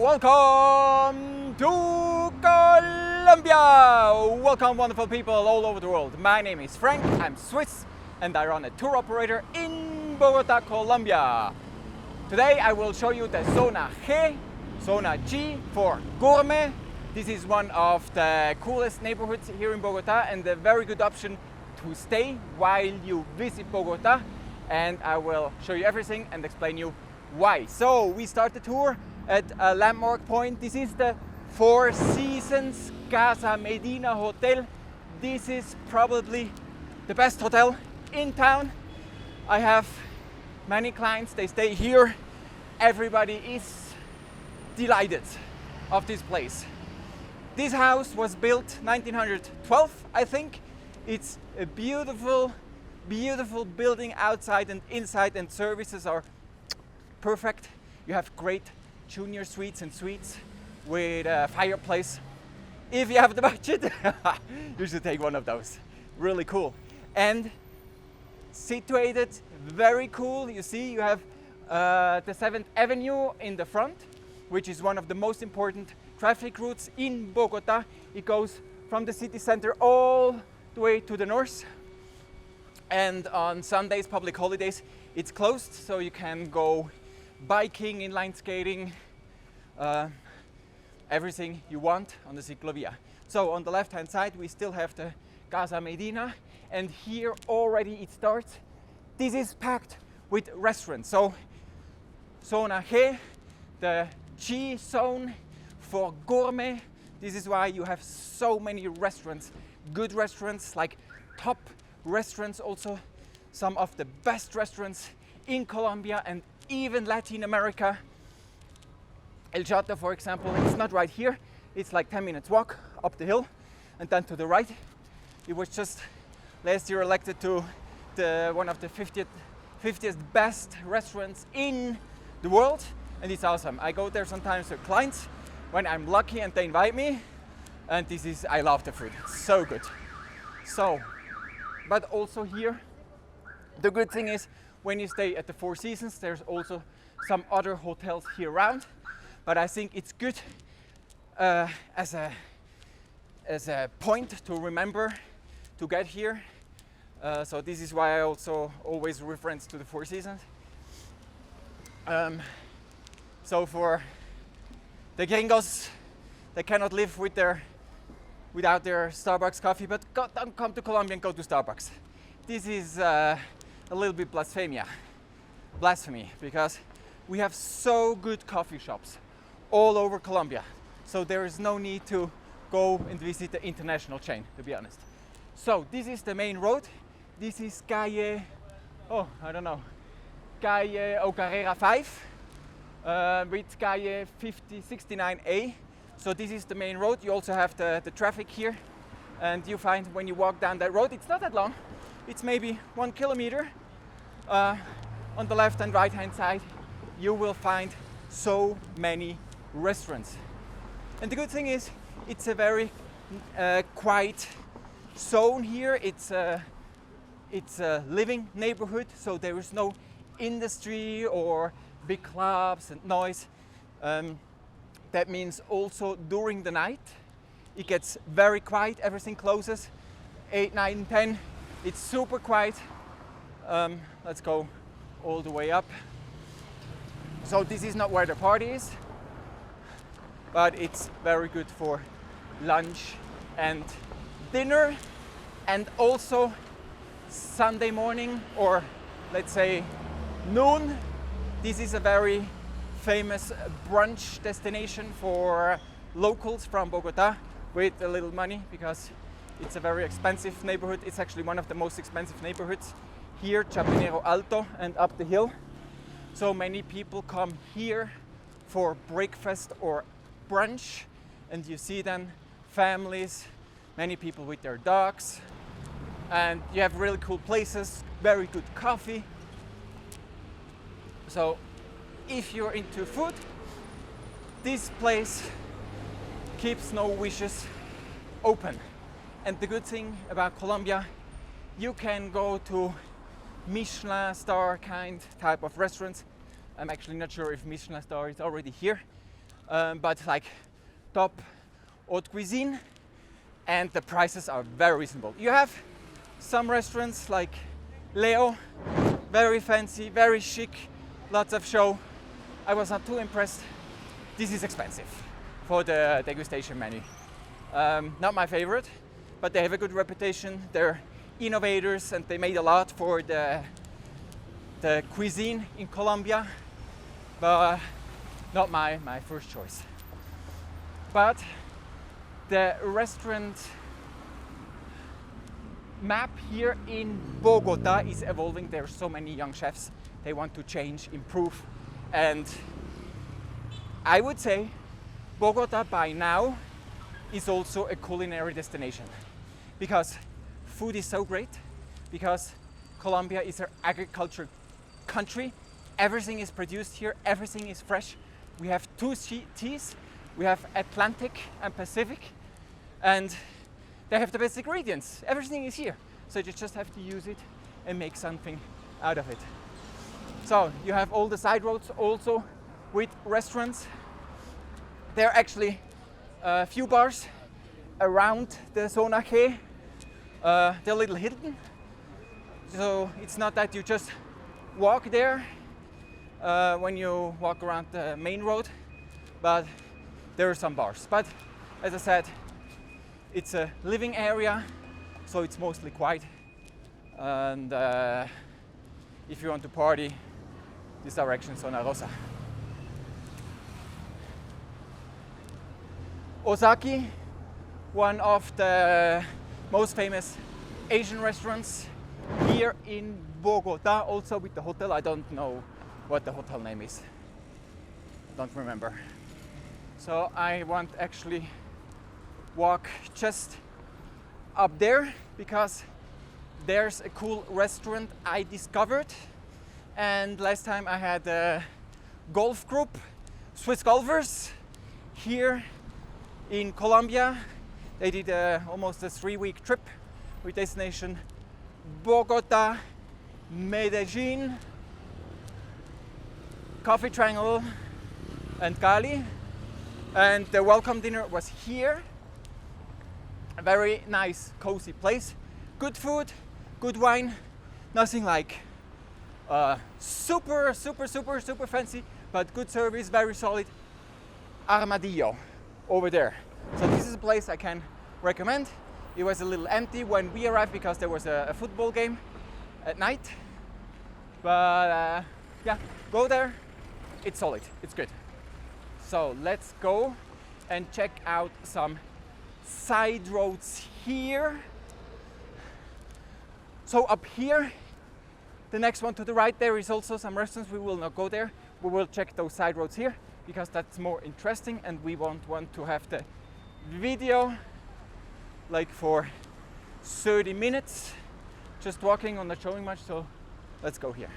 Welcome to Colombia! Welcome wonderful people all over the world. My name is Frank, I'm Swiss and I run a tour operator in Bogota, Colombia. Today I will show you the Zona G, Zona G for gourmet. This is one of the coolest neighborhoods here in Bogota and a very good option to stay while you visit Bogota. And I will show you everything and explain you why. So we start the tour at a landmark point. This is the Four Seasons Casa Medina Hotel. This is probably the best hotel in town. I have many clients, they stay here. Everybody is delighted of this place. This house was built 1912, I think. It's a beautiful, beautiful building outside and inside, and services are perfect. You have great junior suites and suites with a fireplace. If you have the budget, you should take one of those. Really cool. And situated very cool. You see, you have the 7th Avenue in the front, which is one of the most important traffic routes in Bogota. It goes from the city center all the way to the north. And on Sundays, public holidays, it's closed, so you can go biking, inline skating, everything you want on the ciclovia. So on the left hand side we still have the Casa Medina, and here already it starts. This is packed with restaurants. So Zona G, the G zone for gourmet. This is why you have so many restaurants, good restaurants, like top restaurants, also some of the best restaurants in Colombia and even Latin America. El Chato, for example, it's not right here. It's like 10 minutes walk up the hill and then to the right. It was just last year elected to one of the 50th best restaurants in the world, and it's awesome. I go there sometimes with clients when I'm lucky and they invite me, and I love the food. It's so good. So, but also here, the good thing is when you stay at the Four Seasons, there's also some other hotels here around. But I think it's good as a point to remember to get here. So this is why I also always reference to the Four Seasons. So for the gringos, they cannot live without their Starbucks coffee, but don't come to Colombia and go to Starbucks. This is a little bit blasphemy, because we have so good coffee shops all over Colombia. So there is no need to go and visit the international chain, to be honest. So this is the main road. This is Calle, Calle Carrera 5 with Calle 69A. So this is the main road. You also have the traffic here. And you find when you walk down that road, it's not that long. It's maybe 1 kilometer. On the left and right hand side, you will find so many restaurants. And the good thing is, it's a very quiet zone here. It's a living neighborhood, so there is no industry or big clubs and noise. That means also during the night, it gets very quiet. Everything closes 8, 9, 10. It's super quiet. Let's go all the way up. So this is not where the party is, but it's very good for lunch and dinner, and also Sunday morning, or let's say noon. This is a very famous brunch destination for locals from Bogota with a little money, because it's a very expensive neighborhood. It's actually one of the most expensive neighborhoods here, Chapinero Alto and up the hill. So many people come here for breakfast or brunch, and you see then families, many people with their dogs, and you have really cool places, very good coffee. So if you're into food, this place keeps no wishes open. And the good thing about Colombia, you can go to Michelin star type of restaurants. I'm actually not sure if Michelin star is already here. but like top haute cuisine, and the prices are very reasonable. You have some restaurants like Leo, very fancy, very chic, lots of show. I was not too impressed. This is expensive for the degustation menu. Not my favorite, but they have a good reputation. They're innovators and they made a lot for the cuisine in Colombia, but not my first choice. But the restaurant map here in Bogota is evolving. There are so many young chefs. They want to change, improve, and I would say Bogota by now is also a culinary destination because food is so great, because Colombia is an agriculture country. Everything is produced here, everything is fresh. We have two seas, we have Atlantic and Pacific, and they have the best ingredients. Everything is here. So you just have to use it and make something out of it. So you have all the side roads also with restaurants. There are actually a few bars around the Zona G. They're a little hidden. So it's not that you just walk there when you walk around the main road, but there are some bars. But as I said, it's a living area, so it's mostly quiet. And if you want to party, this direction, Zona Rosa. Osaki, one of the most famous Asian restaurants here in Bogota, also with the hotel. I don't know what the hotel name is. Don't remember. So I want actually walk just up there because there's a cool restaurant I discovered. And last time I had a golf group, Swiss golfers, here in Colombia. They did almost a 3-week trip with destination Bogota, Medellin, Coffee Triangle, and Cali. And the welcome dinner was here. A very nice, cozy place. Good food, good wine, nothing like super fancy, but good service, very solid. Armadillo over there. So this is a place I can recommend. It was a little empty when we arrived because there was a football game at night. But yeah, go there. It's solid, it's good. So let's go and check out some side roads here. So up here, the next one to the right, there is also some restaurants. We will not go there. We will check those side roads here because that's more interesting, and we won't want to have the video like for 30 minutes just walking or not showing much. So let's go here.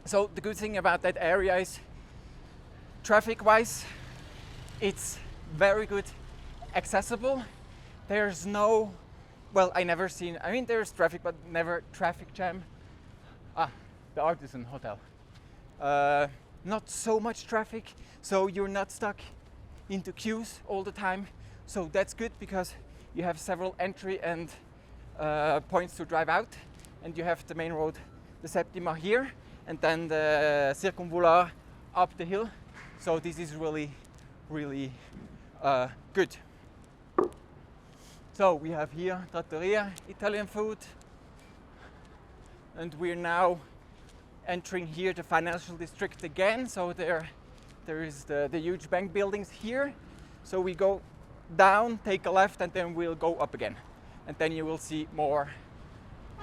So the good thing about that area is, traffic-wise, it's very good accessible. There's no, well, I never seen, I mean there's traffic, but never traffic jam. The Artisan Hotel. Not so much traffic, so you're not stuck into queues all the time. So that's good because you have several entry and points to drive out, and you have the main road, the Septima here, and then the circumvullar up the hill. So this is really good. So we have here trattoria, Italian food, and we're now entering here the financial district again. So there is the huge bank buildings here. So we go down, take a left, and then we'll go up again, and then you will see more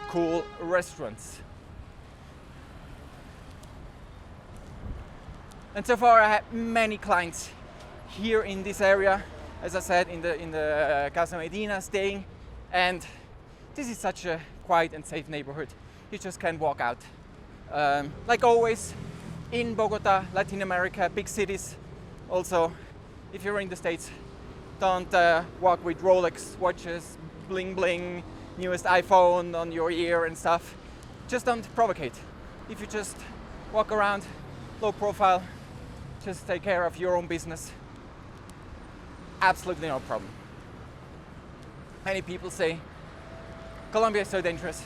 cool restaurants. And so far I had many clients here in this area, as I said, in the Casa Medina staying, and this is such a quiet and safe neighborhood. You just can walk out. Like always, in Bogota, Latin America, big cities. Also, if you're in the States, don't walk with Rolex watches, bling bling, newest iPhone on your ear and stuff. Just don't provocate. If you just walk around, low profile, just take care of your own business, absolutely no problem. Many people say Colombia is so dangerous.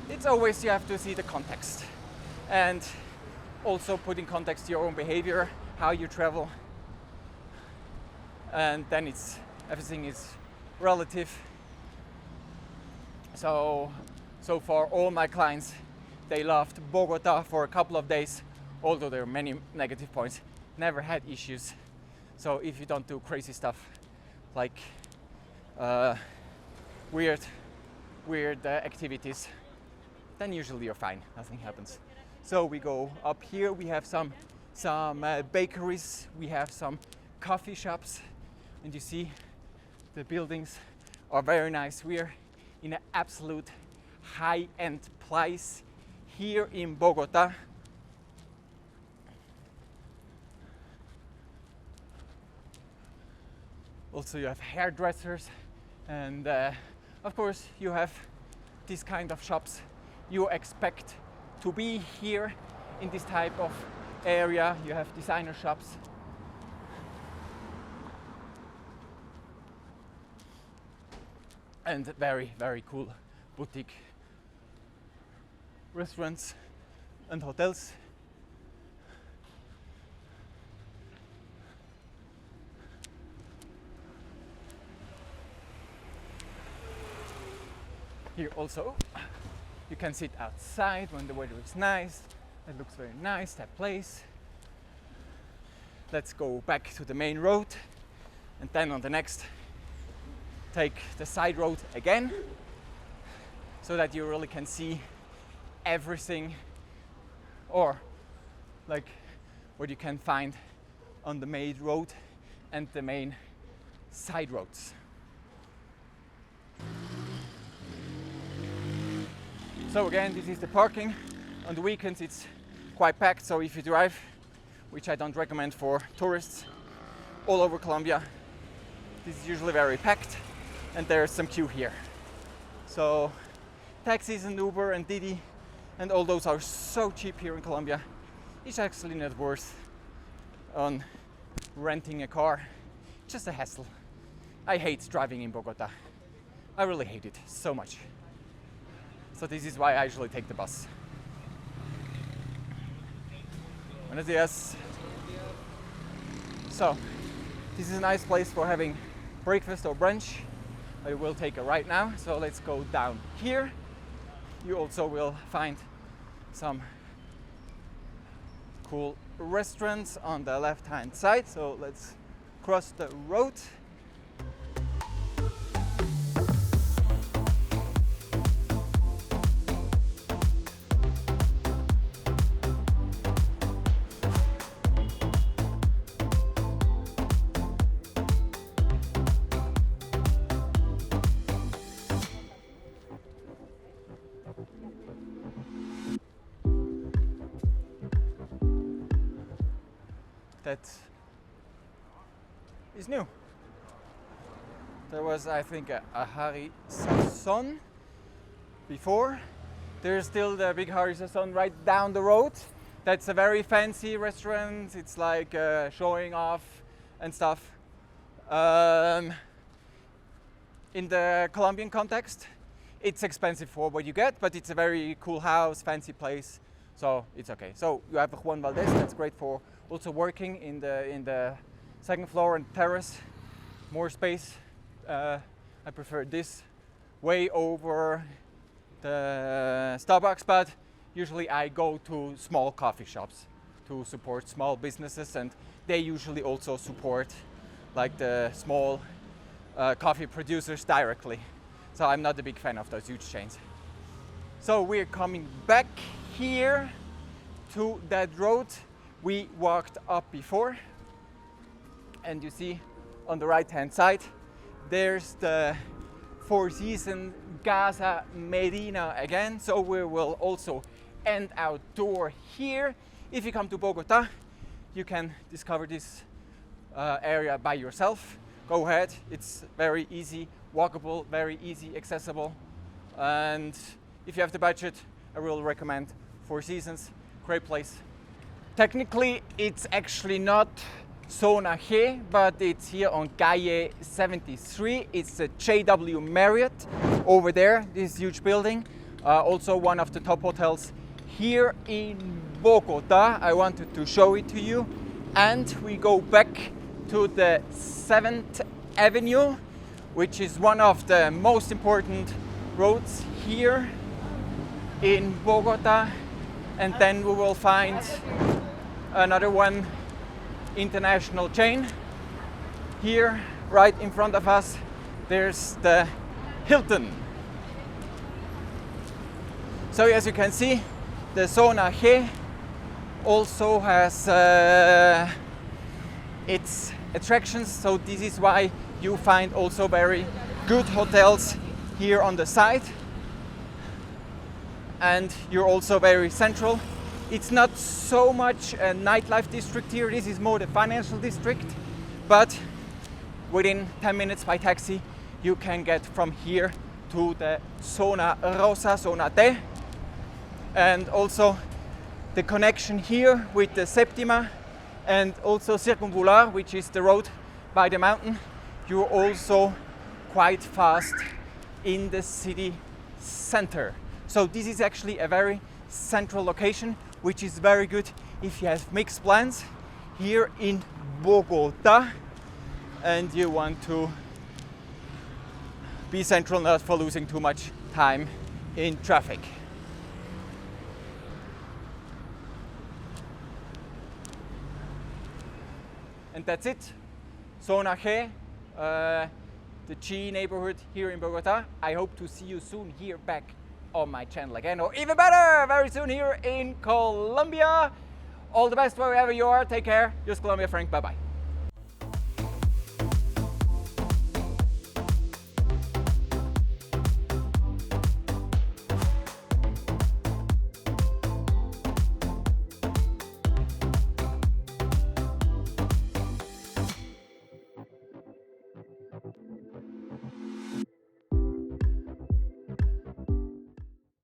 It's always, you have to see the context and also put in context your own behavior, how you travel, and then everything is relative. So far all my clients, they loved Bogota for a couple of days, although there are many negative points, never had issues. So if you don't do crazy stuff like weird activities, then usually you're fine, nothing happens. So we go up here, we have some bakeries, we have some coffee shops, and you see the buildings are very nice. We're in an absolute high-end place here in Bogota. Also you have hairdressers, and of course you have this kind of shops you expect to be here in this type of area. You have designer shops. And very, very cool boutique restaurants and hotels. Here also you can sit outside when the weather is nice. It looks very nice, that place. Let's go back to the main road, and then on the next take the side road again, so that you really can see everything, or like what you can find on the main road and the main side roads. So again, this is the parking. On the weekends it's quite packed, so if you drive, which I don't recommend for tourists, all over Colombia, this is usually very packed, and there's some queue here. So taxis and Uber and Didi and all those are so cheap here in Colombia. It's actually not worth on renting a car. Just a hassle. I hate driving in Bogota. I really hate it so much. So this is why I usually take the bus. Buenos dias. So this is a nice place for having breakfast or brunch. I will take a right now, so let's go down here. You also will find some cool restaurants on the left-hand side, so let's cross the road. That is new. There was, I think, a Harry Sazon before. There's still the big Harry Sazon right down the road. That's a very fancy restaurant. It's like showing off and stuff. In the Colombian context, it's expensive for what you get, but it's a very cool house, fancy place, so it's okay. So you have Juan Valdez, that's great for also working in the second floor and terrace, more space. I prefer this way over the Starbucks, but usually I go to small coffee shops to support small businesses, and they usually also support like the small coffee producers directly. So I'm not a big fan of those huge chains. So we're coming back here to that road we walked up before, And you see on the right hand side, there's the Four Seasons Gaza Medina again. So we will also end our tour here. If you come to Bogota, you can discover this area by yourself. Go ahead, it's very easy, walkable, very easy, accessible. And if you have the budget, I will recommend Four Seasons, great place. Technically, it's actually not Zona G, but it's here on Calle 73. It's a JW Marriott over there, this huge building. Also one of the top hotels here in Bogota. I wanted to show it to you. And we go back to the 7th Avenue, which is one of the most important roads here in Bogota. And then we will find another one, international chain. Here, right in front of us, there's the Hilton. So as you can see, the Zona G also has its attractions. So this is why you find also very good hotels here on the side. And you're also very central. It's not so much a nightlife district here, this is more the financial district, but within 10 minutes by taxi you can get from here to the Zona Rosa, Zona D, and also the connection here with the Septima and also Circumpolar, which is the road by the mountain. You're also quite fast in the city center. So this is actually a very central location, which is very good if you have mixed plans here in Bogota and you want to be central, not for losing too much time in traffic. And that's it. Zona G, the G neighborhood here in Bogota. I hope to see you soon here back on my channel again, or even better, very soon here in Colombia. All the best wherever you are. Take care. Yours, Colombia Frank. Bye bye.